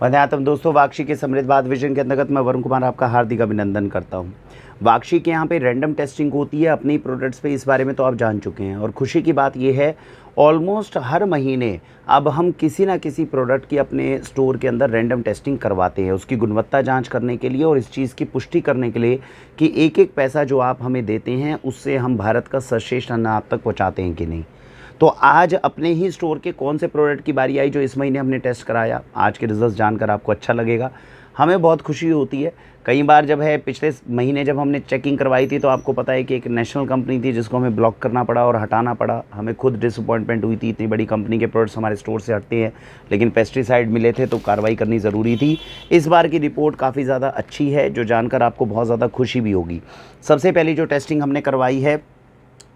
वंदे दोस्तों, वाक्षी के समृद्ध बात विजन के अंतर्गत मैं वरुण कुमार आपका हार्दिक अभिनंदन करता हूं। वाक्षी के यहाँ पे रैंडम टेस्टिंग होती है अपनी प्रोडक्ट्स पे, इस बारे में तो आप जान चुके हैं। और खुशी की बात ये है, ऑलमोस्ट हर महीने अब हम किसी ना किसी प्रोडक्ट की अपने स्टोर के अंदर रैंडम टेस्टिंग करवाते हैं, उसकी गुणवत्ता जांच करने के लिए और इस चीज़ की पुष्टि करने के लिए कि एक एक पैसा जो आप हमें देते हैं उससे हम भारत का सर्वश्रेष्ठ अन्न आप तक पहुँचाते हैं कि नहीं। तो आज अपने ही स्टोर के कौन से प्रोडक्ट की बारी आई जो इस महीने हमने टेस्ट कराया, आज के रिजल्ट जानकर आपको अच्छा लगेगा, हमें बहुत खुशी होती है। कई बार जब है पिछले महीने जब हमने चेकिंग करवाई थी तो आपको पता है कि एक नेशनल कंपनी थी जिसको हमें ब्लॉक करना पड़ा और हटाना पड़ा। हमें खुद डिसअपॉइंटमेंट हुई थी, इतनी बड़ी कंपनी के प्रोडक्ट्स हमारे स्टोर से हटते हैं, लेकिन पेस्टिसाइड मिले थे तो कार्रवाई करनी ज़रूरी थी। इस बार की रिपोर्ट काफ़ी ज़्यादा अच्छी है, जो जानकर आपको बहुत ज़्यादा खुशी भी होगी। सबसे पहली जो टेस्टिंग हमने करवाई है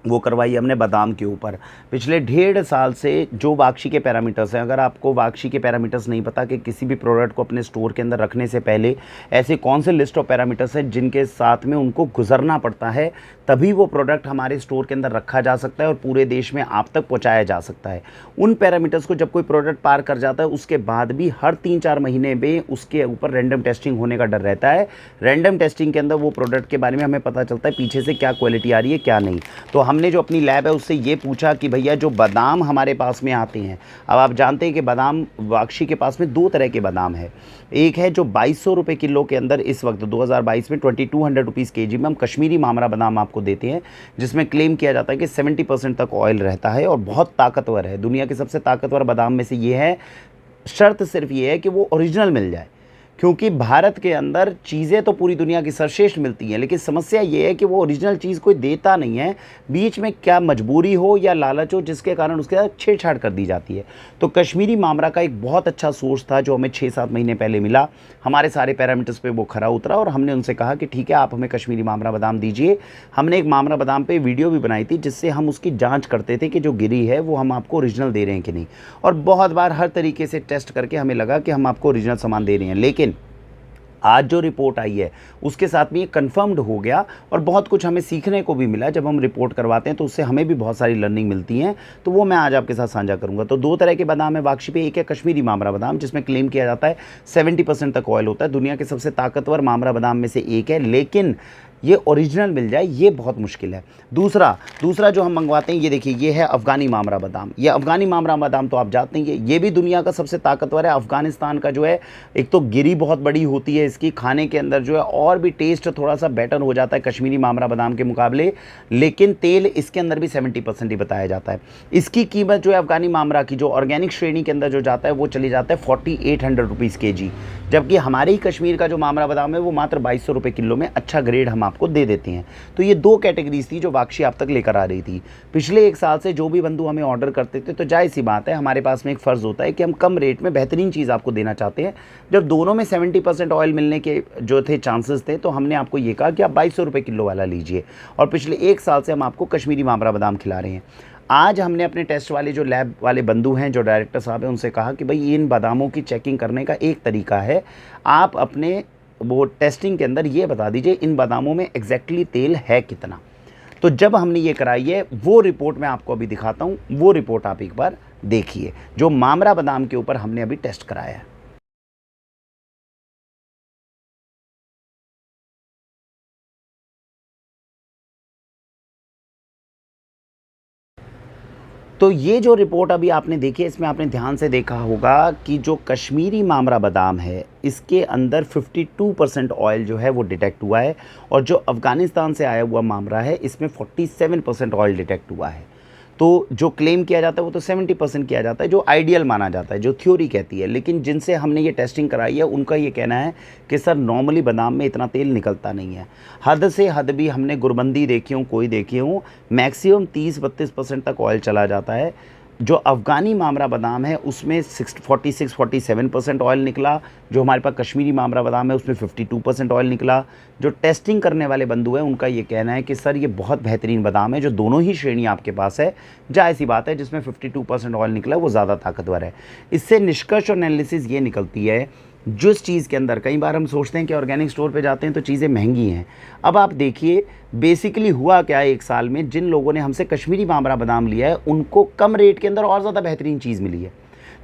वो करवाई हमने बादाम के ऊपर। पिछले 1.5 साल से जो वाक्षी के पैरामीटर्स हैं, अगर आपको वाक्षी के पैरामीटर्स नहीं पता कि किसी भी प्रोडक्ट को अपने स्टोर के अंदर रखने से पहले ऐसे कौन से लिस्ट ऑफ पैरामीटर्स हैं जिनके साथ में उनको गुजरना पड़ता है, तभी वो प्रोडक्ट हमारे स्टोर के अंदर रखा जा सकता है और पूरे देश में आप तक पहुँचाया जा सकता है। उन पैरामीटर्स को जब कोई प्रोडक्ट पार कर जाता है उसके बाद भी हर 3-4 महीने में उसके ऊपर रैंडम टेस्टिंग होने का डर रहता है। रैंडम टेस्टिंग के अंदर वो प्रोडक्ट के बारे में हमें पता चलता है पीछे से क्या क्वालिटी आ रही है क्या नहीं। तो हमने जो अपनी लैब है उससे ये पूछा कि भैया जो बादाम हमारे पास में आते हैं, अब आप जानते हैं कि बादाम वाक्षी के पास में 2 तरह के बादाम है। एक है जो 2200 रुपये किलो के अंदर इस वक्त 2022 में 2200 रुपीज़ केजी में हम कश्मीरी मामरा बादाम आपको देते हैं, जिसमें क्लेम किया जाता है कि 70% तक ऑयल रहता है और बहुत ताकतवर है। दुनिया के सबसे ताकतवर बादाम में से ये है। शर्त सिर्फ ये है कि वो ओरिजिनल मिल जाए, क्योंकि भारत के अंदर चीज़ें तो पूरी दुनिया की सर्वश्रेष्ठ मिलती हैं, लेकिन समस्या ये है कि वो ओरिजिनल चीज़ कोई देता नहीं है। बीच में क्या मजबूरी हो या लालच हो जिसके कारण उसके साथ छेड़छाड़ कर दी जाती है। तो कश्मीरी मामरा का एक बहुत अच्छा सोर्स था जो हमें 6-7 महीने पहले मिला। हमारे सारे पैरामीटर्स पे वो खरा उतरा और हमने उनसे कहा कि ठीक है, आप हमें कश्मीरी मामरा बादाम दीजिए। हमने एक मामरा बादाम पे वीडियो भी बनाई थी जिससे हम उसकी जाँच करते थे कि जो गिरी है वो हम आपको ओरिजिनल दे रहे हैं कि नहीं। और बहुत बार हर तरीके से टेस्ट करके हमें लगा कि हम आपको ओरिजिनल सामान दे रहे हैं, लेकिन आज जो रिपोर्ट आई है उसके साथ में ये कन्फर्म्ड हो गया और बहुत कुछ हमें सीखने को भी मिला। जब हम रिपोर्ट करवाते हैं तो उससे हमें भी बहुत सारी लर्निंग मिलती हैं, तो वो मैं आज आपके साथ साझा करूंगा। तो 2 तरह के बादाम है वाक्षी पे। एक है कश्मीरी मामरा बादाम जिसमें क्लेम किया जाता है 70% तक ऑयल होता है, दुनिया के सबसे ताकतवर मामरा बादाम में से एक है, लेकिन ये ओरिजिनल मिल जाए ये बहुत मुश्किल है। दूसरा जो हम मंगवाते हैं, ये देखिए, ये है अफ़गानी मामरा बादाम। ये अफ़गानी मामरा बादाम तो आप जानते हैं ये भी दुनिया का सबसे ताकतवर है। अफ़गानिस्तान का जो है, एक तो गिरी बहुत बड़ी होती है इसकी, खाने के अंदर जो है और भी टेस्ट थोड़ा सा बेटर हो जाता है कश्मीरी मामरा बादाम के मुकाबले, लेकिन तेल इसके अंदर भी 70% ही बताया जाता है। इसकी कीमत जो है अफ़गानी मामरा की जो ऑर्गेनिक श्रेणी के अंदर जो जाता है वो चली जाता है 4800 रुपीज़ केजी, जबकि हमारे ही कश्मीर का जो मामरा बादाम है वो मात्र 2200 रुपये किलो में अच्छा ग्रेड हम आपको दे देते हैं। तो ये 2 कैटेगरीज थी जो वाक्षी आप तक लेकर आ रही थी। पिछले 1 साल से जो भी बंधु हमें ऑर्डर करते थे, तो जाहिर सी बात है हमारे पास में एक फ़र्ज़ होता है कि हम कम रेट में बेहतरीन चीज़ आपको देना चाहते हैं। जब दोनों में 70% ऑयल मिलने के जो थे चांसेस थे, तो हमने आपको ये कहा कि आप 2200 रुपये किलो वाला लीजिए, और पिछले 1 साल से हम आपको कश्मीरी मामरा बादाम खिला रहे हैं। आज हमने अपने टेस्ट वाले जो लैब वाले बंधु हैं, जो डायरेक्टर साहब हैं, उनसे कहा कि भाई इन बादामों की चेकिंग करने का एक तरीका है, आप अपने वो टेस्टिंग के अंदर ये बता दीजिए इन बादामों में एग्जैक्टली तेल है कितना। तो जब हमने ये कराई है वो रिपोर्ट मैं आपको अभी दिखाता हूँ, वो रिपोर्ट आप एक बार देखिए जो मामरा बादाम के ऊपर हमने अभी टेस्ट कराया है। तो ये जो रिपोर्ट अभी आपने देखी है, इसमें आपने ध्यान से देखा होगा कि जो कश्मीरी मामरा बादाम है इसके अंदर 52% ऑयल जो है वो डिटेक्ट हुआ है, और जो अफ़गानिस्तान से आया हुआ मामरा है इसमें 47% ऑयल डिटेक्ट हुआ है। तो जो क्लेम किया जाता है वो तो 70% किया जाता है, जो आइडियल माना जाता है, जो थ्योरी कहती है, लेकिन जिनसे हमने ये टेस्टिंग कराई है उनका ये कहना है कि सर नॉर्मली बादाम में इतना तेल निकलता नहीं है। हद से हद भी हमने गुरबंदी देखी हूँ, कोई देखी हूँ, मैक्सिमम 30-32% तक ऑयल चला जाता है। जो अफ़गानी मामरा बादाम है उसमें 46-47% ऑयल निकला। जो हमारे पास कश्मीरी मामरा बादाम है उसमें 52% ऑयल निकला। जो टेस्टिंग करने वाले बंधु हैं उनका ये कहना है कि सर ये बहुत बेहतरीन बादाम है, जो दोनों ही श्रेणी आपके पास है। जाहिर सी बात है जिसमें 52% ऑयल निकला वो ज़्यादा ताकतवर है। इससे निष्कर्ष और एनालिसिस ये निकलती है, जिस चीज़ के अंदर कई बार हम सोचते हैं कि ऑर्गेनिक स्टोर पे जाते हैं तो चीज़ें महंगी हैं। अब आप देखिए बेसिकली हुआ क्या है, 1 साल में जिन लोगों ने हमसे कश्मीरी मामरा बादाम लिया है उनको कम रेट के अंदर और ज़्यादा बेहतरीन चीज़ मिली है।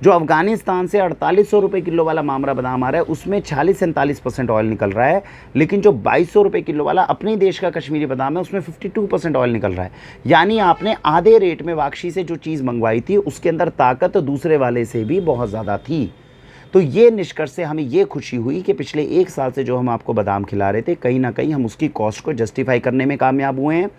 जो अफ़गानिस्तान से 4800 रुपये किलो वाला मामरा बादाम आ रहा है उसमें 40-47% ऑयल निकल रहा है, लेकिन जो 2200 रुपये किलो वाला अपने देश का कश्मीरी बादाम है उसमें 52% ऑयल निकल रहा है। यानी आपने आधे रेट में वाक्षी से जो चीज़ मंगवाई थी उसके अंदर ताकत दूसरे वाले से भी बहुत ज़्यादा थी। तो ये निष्कर्ष से हमें ये खुशी हुई कि पिछले 1 साल से जो हम आपको बादाम खिला रहे थे कहीं ना कहीं हम उसकी कॉस्ट को जस्टिफाई करने में कामयाब हुए हैं।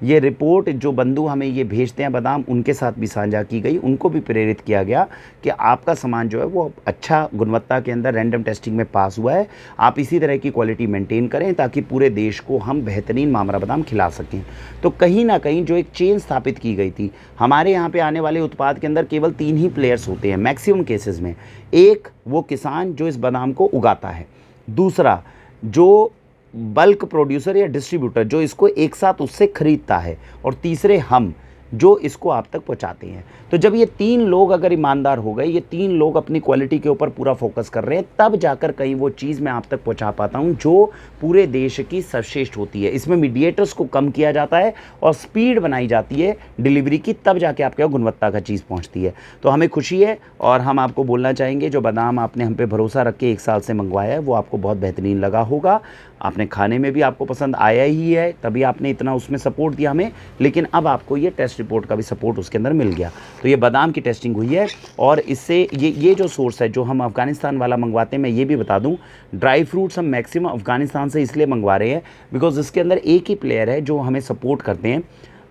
ये रिपोर्ट जो बंधु हमें ये भेजते हैं बादाम, उनके साथ भी साझा की गई, उनको भी प्रेरित किया गया कि आपका सामान जो है वो अच्छा गुणवत्ता के अंदर रैंडम टेस्टिंग में पास हुआ है, आप इसी तरह की क्वालिटी मेंटेन करें ताकि पूरे देश को हम बेहतरीन मामरा बादाम खिला सकें। तो कहीं ना कहीं जो एक चेन स्थापित की गई थी, हमारे यहाँ पे आने वाले उत्पाद के अंदर केवल 3 ही प्लेयर्स होते हैं मैक्सिमम केसेस में। एक वो किसान जो इस बादाम को उगाता है, दूसरा जो बल्क प्रोड्यूसर या डिस्ट्रीब्यूटर जो इसको एक साथ उससे खरीदता है, और तीसरे हम जो इसको आप तक पहुंचाते हैं। तो जब ये 3 लोग अगर ईमानदार हो गए, ये 3 लोग अपनी क्वालिटी के ऊपर पूरा फोकस कर रहे हैं, तब जाकर कहीं वो चीज़ मैं आप तक पहुंचा पाता हूं जो पूरे देश की सर्वश्रेष्ठ होती है। इसमें मीडिएटर्स को कम किया जाता है और स्पीड बनाई जाती है डिलीवरी की, तब जाके आपके यहाँ गुणवत्ता का चीज़ पहुँचती है। तो हमें खुशी है और हम आपको बोलना चाहेंगे जो बादाम आपने हम पे भरोसा रख के 1 साल से मंगवाया है वो आपको बहुत बेहतरीन लगा होगा। आपने खाने में भी आपको पसंद आया ही है, तभी आपने इतना उसमें सपोर्ट दिया हमें, लेकिन अब आपको ये टेस्ट रिपोर्ट का भी सपोर्ट उसके अंदर मिल गया। तो ये बादाम की टेस्टिंग हुई है और इससे ये जो सोर्स है जो हम अफ़गानिस्तान वाला मंगवाते हैं, मैं ये भी बता दूं, ड्राई फ्रूट्स हम मैक्सिमम अफ़गानिस्तान से इसलिए मंगवा रहे हैं बिकॉज इसके अंदर एक ही प्लेयर है जो हमें सपोर्ट करते हैं।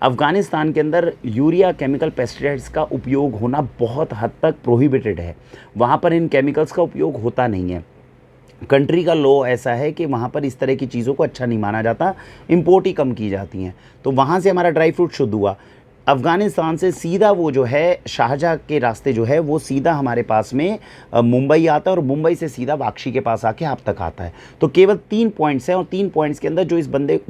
अफ़गानिस्तान के अंदर यूरिया केमिकल पेस्टिसाइड्स का उपयोग होना बहुत हद तक प्रोहिबिटेड है, वहाँ पर इन केमिकल्स का उपयोग होता नहीं है। कंट्री का लॉ ऐसा है कि वहाँ पर इस तरह की चीज़ों को अच्छा नहीं माना जाता, इंपोर्ट ही कम की जाती हैं। तो वहाँ से हमारा ड्राई फ्रूट शुद्ध हुआ। अफ़गानिस्तान से सीधा वो जो है शारजाह के रास्ते जो है वो सीधा हमारे पास में मुंबई आता है और मुंबई से सीधा वाक्षी के पास आके आप तक आता है। तो केवल 3 पॉइंट्स हैं और 3 पॉइंट्स के अंदर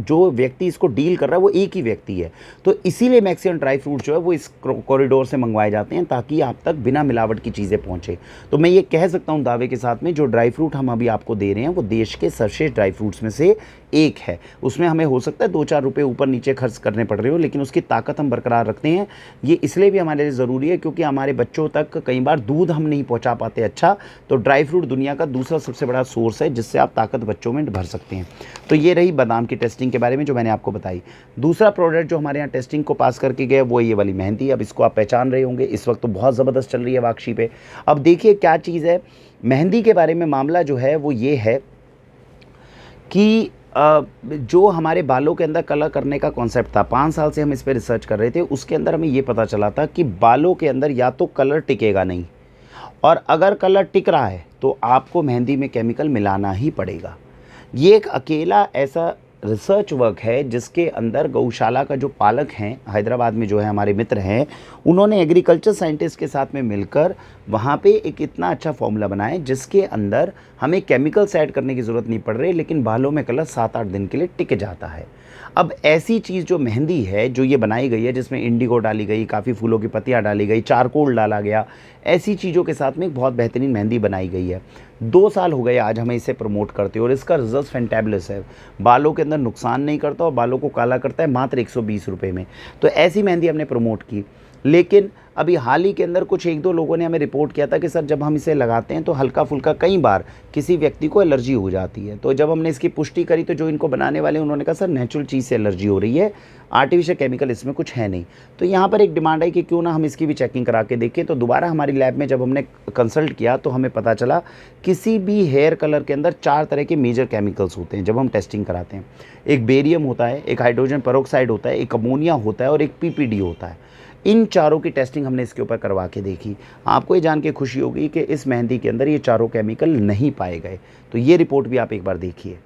जो व्यक्ति इसको डील कर रहा है वो एक ही व्यक्ति है। तो इसीलिए मैक्सिमम ड्राई फ्रूट जो है वो इस कॉरिडोर से मंगवाए जाते हैं ताकि आप तक बिना मिलावट की चीज़ें पहुँचे। तो मैं ये कह सकता हूँ दावे के साथ में जो ड्राई फ्रूट हम अभी आपको दे रहे हैं वो देश के सर्वश्रेष्ठ ड्राई फ्रूट्स में से एक है। उसमें हमें हो सकता है 2-4 रुपये ऊपर नीचे खर्च करने पड़ रहे हो, लेकिन उसकी ताकत हम बरकरार रखते हैं। ये इसलिए भी हमारे लिए ज़रूरी है क्योंकि हमारे बच्चों तक कई बार दूध हम नहीं पहुंचा पाते अच्छा, तो ड्राई फ्रूट दुनिया का दूसरा सबसे बड़ा सोर्स है जिससे आप ताकत बच्चों में भर सकते हैं। तो ये रही बादाम की टेस्टिंग के बारे में जो मैंने आपको बताई। दूसरा प्रोडक्ट जो हमारे यहाँ टेस्टिंग को पास करके गया वो ये वाली मेहंदी। अब इसको आप पहचान रहे होंगे, इस वक्त तो बहुत ज़बरदस्त चल रही है वाक्षी पे। अब देखिए क्या चीज़ है मेहंदी के बारे में, मामला जो है वो ये है कि जो हमारे बालों के अंदर कलर करने का कॉन्सेप्ट था, 5 साल से हम इस पर रिसर्च कर रहे थे, उसके अंदर हमें ये पता चला था कि बालों के अंदर या तो कलर टिकेगा नहीं, और अगर कलर टिक रहा है तो आपको मेहंदी में केमिकल मिलाना ही पड़ेगा। ये एक अकेला ऐसा रिसर्च वर्क है जिसके अंदर गौशाला का जो पालक हैं हैदराबाद में जो है हमारे मित्र हैं, उन्होंने एग्रीकल्चर साइंटिस्ट के साथ में मिलकर वहाँ पे एक इतना अच्छा फॉर्मूला बनाया जिसके अंदर हमें केमिकल्स ऐड करने की ज़रूरत नहीं पड़ रही, लेकिन बालों में कलर 7-8 दिन के लिए टिक जाता है। अब ऐसी चीज़ जो मेहंदी है जो ये बनाई गई है जिसमें इंडिगो डाली गई, काफ़ी फूलों की पत्तियाँ डाली गई, चारकोल डाला गया, ऐसी चीज़ों के साथ में एक बहुत बेहतरीन मेहंदी बनाई गई है। 2 साल हो गए आज हमें इसे प्रमोट करते और इसका रिजल्ट फैंटेबुलस है। बालों के अंदर नुकसान नहीं करता और बालों को काला करता है मात्र 120 रुपये में। तो ऐसी मेहंदी हमने प्रमोट की, लेकिन अभी हाल ही के अंदर कुछ 1-2 लोगों ने हमें रिपोर्ट किया था कि सर जब हम इसे लगाते हैं तो हल्का फुल्का कई बार किसी व्यक्ति को एलर्जी हो जाती है। तो जब हमने इसकी पुष्टि करी तो जो इनको बनाने वाले उन्होंने कहा सर नेचुरल चीज़ से एलर्जी हो रही है, आर्टिफिशियल केमिकल इसमें कुछ है नहीं। तो यहाँ पर एक डिमांड आई कि क्यों ना हम इसकी भी चेकिंग करा के देखें। तो दोबारा हमारी लैब में जब हमने कंसल्ट किया तो हमें पता चला किसी भी हेयर कलर के अंदर 4 तरह के मेजर केमिकल्स होते हैं जब हम टेस्टिंग कराते हैं। एक बेरियम होता है, एक हाइड्रोजन पेरोक्साइड होता है, एक अमोनिया होता है और एक पीपीडी होता है। इन चारों की टेस्टिंग हमने इसके ऊपर करवा के देखी। आपको ये जान के खुशी होगी कि इस मेहंदी के अंदर ये चारों केमिकल नहीं पाए गए। तो ये रिपोर्ट भी आप एक बार देखिए।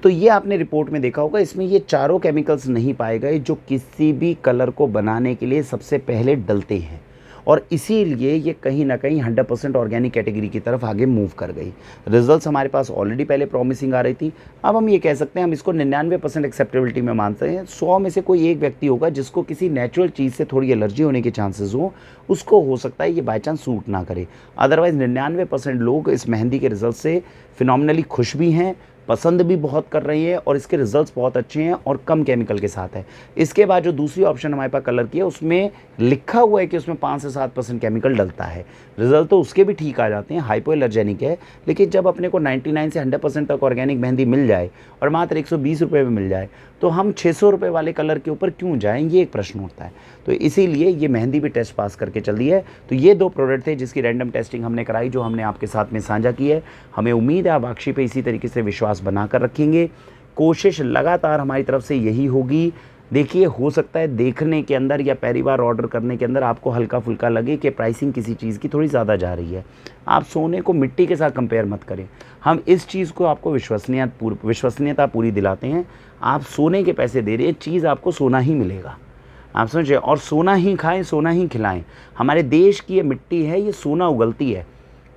तो ये आपने रिपोर्ट में देखा होगा, इसमें ये चारों केमिकल्स नहीं पाए गए जो किसी भी कलर को बनाने के लिए सबसे पहले डलते हैं, और इसीलिए ये कहीं ना कहीं 100% ऑर्गेनिक कैटेगरी की तरफ आगे मूव कर गई। रिजल्ट्स हमारे पास ऑलरेडी पहले प्रॉमिसिंग आ रही थी। अब हम ये कह सकते हैं हम इसको 99% एक्सेप्टेबिलिटी में मानते हैं। 100 में से कोई एक व्यक्ति होगा जिसको किसी नेचुरल चीज़ से थोड़ी एलर्जी होने के चांसेस हो, उसको हो सकता है ये बाई चांस सूट ना करे। अदरवाइज़ 99% लोग इस मेहंदी के रिजल्ट से फिनोमिनली खुश भी हैं, पसंद भी बहुत कर रहे हैं और इसके रिजल्ट्स बहुत अच्छे हैं और कम केमिकल के साथ है। इसके बाद जो दूसरी ऑप्शन हमारे पास कलर की है, उसमें लिखा हुआ है कि उसमें 5 से 7% केमिकल डलता है। रिजल्ट तो उसके भी ठीक आ जाते हैं, हाइपो एलर्जेनिक है। लेकिन जब अपने को 99 से 100% तक ऑर्गेनिक मेहंदी मिल जाए और मात्र 120 रुपये में मिल जाए, तो हम 600 रुपये वाले कलर के ऊपर क्यों जाएं, ये एक प्रश्न उठता है। तो इसीलिए ये मेहंदी भी टेस्ट पास करके चल रही है। तो ये 2 प्रोडक्ट थे जिसकी रैंडम टेस्टिंग हमने कराई, जो हमने आपके साथ में साझा की है। हमें उम्मीद है आप वाक्षी पे इसी तरीके से विश्वास बनाकर रखेंगे। कोशिश लगातार हमारी तरफ से यही होगी। देखिए, हो सकता है देखने के अंदर या पहली बार ऑर्डर करने के अंदर आपको हल्का फुल्का लगे कि प्राइसिंग किसी चीज़ की थोड़ी ज़्यादा जा रही है। आप सोने को मिट्टी के साथ कंपेयर मत करें। हम इस चीज़ को आपको विश्वसनीयता पूरी दिलाते हैं। आप सोने के पैसे दे रहे हैं, चीज़ आपको सोना ही मिलेगा, आप समझे, और सोना ही खाएं, सोना ही खिलाएं। हमारे देश की ये मिट्टी है, ये सोना उगलती है।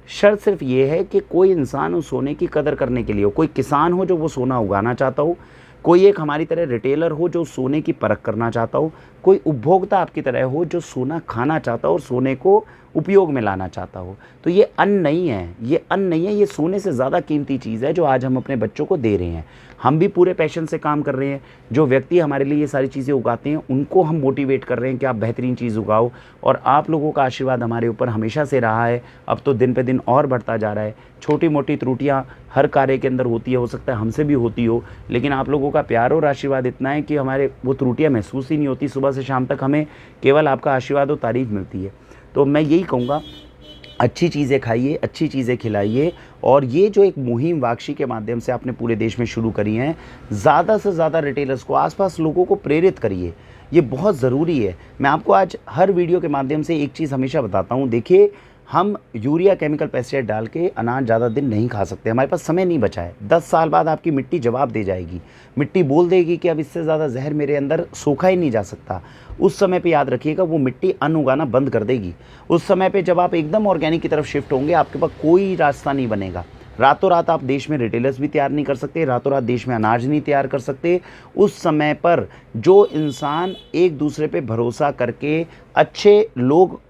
शर्त सिर्फ ये है कि कोई इंसान उस सोने की कदर करने के लिए हो, कोई किसान हो जो वो सोना उगाना चाहता हो, कोई एक हमारी तरह रिटेलर हो जो सोने की परख करना चाहता हो, कोई उपभोक्ता आपकी तरह हो जो सोना खाना चाहता हो और सोने को उपयोग में लाना चाहता हो। तो ये अन्न नहीं है, ये अन्न नहीं है, ये सोने से ज़्यादा कीमती चीज़ है जो आज हम अपने बच्चों को दे रहे हैं। हम भी पूरे पैशन से काम कर रहे हैं। जो व्यक्ति हमारे लिए ये सारी चीज़ें उगाते हैं उनको हम मोटिवेट कर रहे हैं कि आप बेहतरीन चीज़ उगाओ, और आप लोगों का आशीर्वाद हमारे ऊपर हमेशा से रहा है, अब तो दिन पे दिन और बढ़ता जा रहा है। छोटी मोटी त्रुटियाँ हर कार्य के अंदर होती है, हो सकता है हमसे भी होती हो, लेकिन आप लोगों का प्यार और आशीर्वाद इतना है कि हमारे वो त्रुटियाँ महसूस ही नहीं होती। सुबह से शाम तक हमें केवल आपका आशीर्वाद और तारीफ़ मिलती है। तो मैं यही कहूँगा, अच्छी चीज़ें खाइए, अच्छी चीज़ें खिलाइए, और ये जो एक मुहिम वाक्षी के माध्यम से आपने पूरे देश में शुरू करी है, ज़्यादा से ज़्यादा रिटेलर्स को, आसपास लोगों को प्रेरित करिए। ये बहुत ज़रूरी है। मैं आपको आज हर वीडियो के माध्यम से एक चीज़ हमेशा बताता हूँ। देखिए, हम यूरिया केमिकल पेस्टिसाइड डाल के अनाज ज़्यादा दिन नहीं खा सकते, हमारे पास समय नहीं बचा है। 10 साल बाद आपकी मिट्टी जवाब दे जाएगी, मिट्टी बोल देगी कि अब इससे ज़्यादा जहर मेरे अंदर सोखा ही नहीं जा सकता। उस समय पे याद रखिएगा, वो मिट्टी अन्न उगाना बंद कर देगी। उस समय पे जब आप एकदम ऑर्गेनिक की तरफ शिफ्ट होंगे, आपके पास कोई रास्ता नहीं बनेगा। रातों रात आप देश में रिटेलर्स भी तैयार नहीं कर सकते, रातों रात देश में अनाज नहीं तैयार कर सकते। उस समय पर जो इंसान एक दूसरे पे भरोसा करके, अच्छे लोग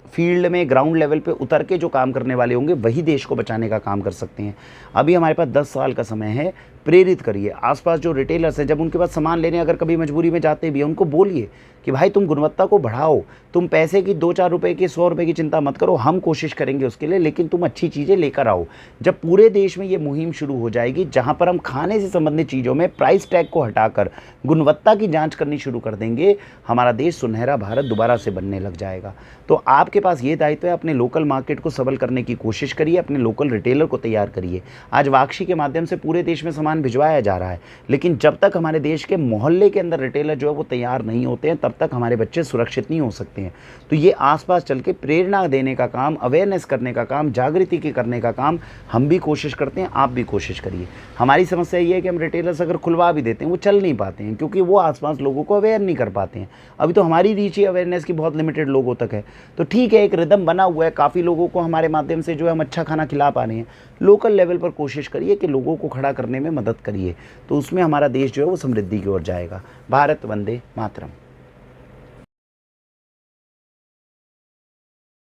फील्ड में ग्राउंड लेवल पे उतर के जो काम करने वाले होंगे, वही देश को बचाने का काम कर सकते हैं। अभी हमारे पास 10 साल का समय है, प्रेरित करिए। आसपास जो रिटेलर्स हैं, जब उनके पास सामान लेने अगर कभी मजबूरी में जाते भी हैं, उनको बोलिए कि भाई तुम गुणवत्ता को बढ़ाओ, तुम पैसे की 2-4 रुपए की, 100 रुपए की चिंता मत करो, हम कोशिश करेंगे उसके लिए, लेकिन तुम अच्छी चीज़ें लेकर आओ। जब पूरे देश में ये मुहिम शुरू हो जाएगी, जहाँ पर हम खाने से संबंधित चीज़ों में प्राइस टैग को हटाकर गुणवत्ता की जाँच करनी शुरू कर देंगे, हमारा देश सुनहरा भारत दोबारा से बनने लग जाएगा। तो आपके पास ये दायित्व है, अपने लोकल मार्केट को सबल करने की कोशिश करिए, अपने लोकल रिटेलर को तैयार करिए। आज वाक्षी के माध्यम से पूरे देश में सामान भिजवाया जा रहा है, लेकिन जब तक हमारे देश के मोहल्ले के अंदर रिटेलर जो है वो तैयार नहीं होते हैं, तब तक हमारे बच्चे सुरक्षित नहीं हो सकते हैं। तो ये आसपास चल के प्रेरणा देने का काम, अवेयरनेस करने का काम, जागृति के करने का काम हम भी कोशिश करते हैं, आप भी कोशिश करिए। हमारी समस्या ये है कि हम रिटेलर्स अगर खुलवा भी देते हैं, वो चल नहीं पाते हैं, क्योंकि वो आसपास लोगों को अवेयर नहीं कर पाते हैं। अभी तो हमारी रीच ही अवेयरनेस की बहुत लिमिटेड लोगों तक है। तो ठीक है, एक रिदम बना हुआ है, काफ़ी लोगों को हमारे माध्यम से जो है हम अच्छा खाना खिला पा रहे हैं। लोकल लेवल पर कोशिश करिए कि लोगों को खड़ा करने में मदद करिए, तो उसमें हमारा देश जो है वो समृद्धि की ओर जाएगा। भारत वंदे मातरम।